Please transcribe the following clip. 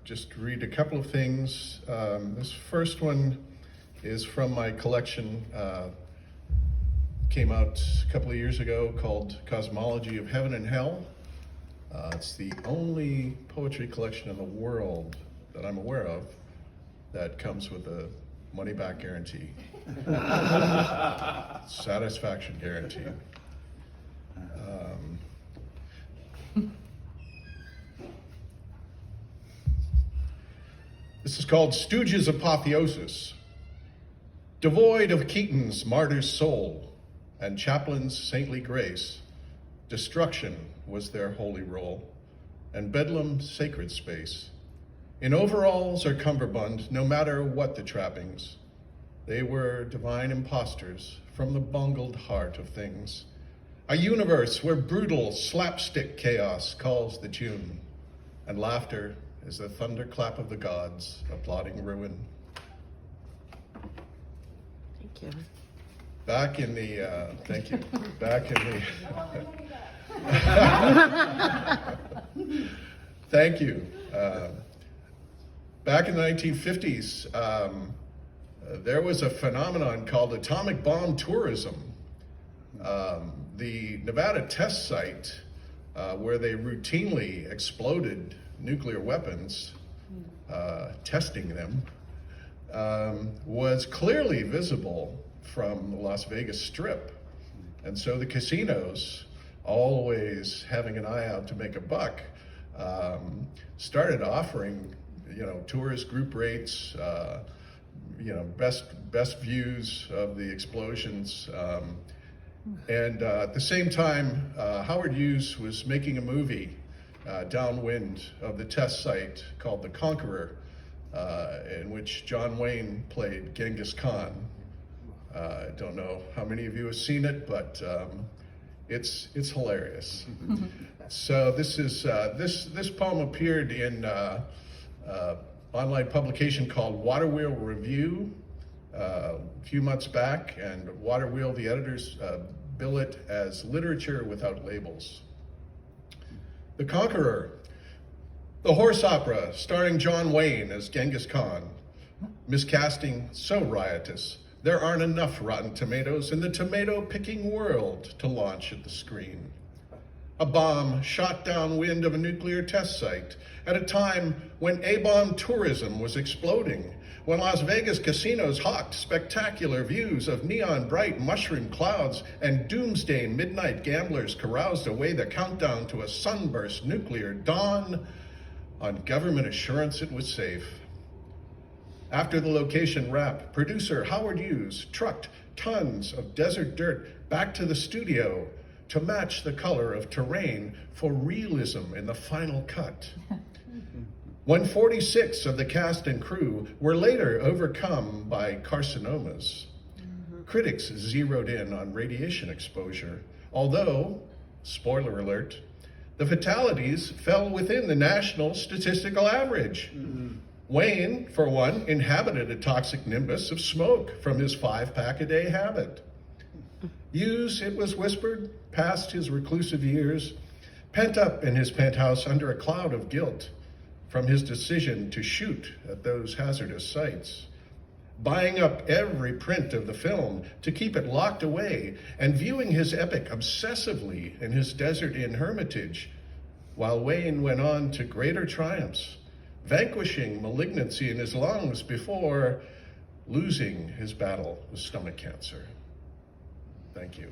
Just read a couple of things. This first one is from my collection, came out a couple of years ago, called Cosmology of Heaven and Hell. It's the only poetry collection in the world that I'm aware of that comes with a money-back guarantee. Satisfaction guarantee. This is called Stooges' Apotheosis. Devoid of Keaton's martyr's soul and Chaplin's saintly grace, destruction was their holy role, and Bedlam sacred space. In overalls or cummerbund, no matter what the trappings, they were divine impostors from the bungled heart of things. A universe where brutal slapstick chaos calls the tune, and laughter is the thunderclap of the gods applauding ruin. Thank you. Back in the, thank you, back in the, thank you. Back in the 1950s, there was a phenomenon called atomic bomb tourism. The Nevada test site, where they routinely exploded nuclear weapons, testing them, was clearly visible from the Las Vegas Strip. And so the casinos, always having an eye out to make a buck, started offering, tourist group rates, best views of the explosions. And at the same time, Howard Hughes was making a movie downwind of the test site called The Conqueror, in which John Wayne played Genghis Khan. I don't know how many of you have seen it, but it's hilarious. So this poem appeared in online publication called Water Wheel Review a few months back, and Water Wheel, the editors, bill it as literature without labels. The Conqueror, the horse opera starring John Wayne as Genghis Khan, miscasting so riotous, there aren't enough rotten tomatoes in the tomato-picking world to launch at the screen. A bomb shot downwind of a nuclear test site at a time when A-bomb tourism was exploding, when Las Vegas casinos hawked spectacular views of neon-bright mushroom clouds and doomsday midnight gamblers caroused away the countdown to a sunburst nuclear dawn on government assurance it was safe. After the location wrap, producer Howard Hughes trucked tons of desert dirt back to the studio to match the color of terrain for realism in the final cut. 146 of the cast and crew were later overcome by carcinomas. Critics zeroed in on radiation exposure, although, spoiler alert, the fatalities fell within the national statistical average. Wayne, for one, inhabited a toxic nimbus of smoke from his 5-pack-a-day habit. Hughes, it was whispered, past his reclusive years, pent up in his penthouse under a cloud of guilt from his decision to shoot at those hazardous sites, buying up every print of the film to keep it locked away and viewing his epic obsessively in his desert inn hermitage, while Wayne went on to greater triumphs, vanquishing malignancy in his lungs before losing his battle with stomach cancer. Thank you.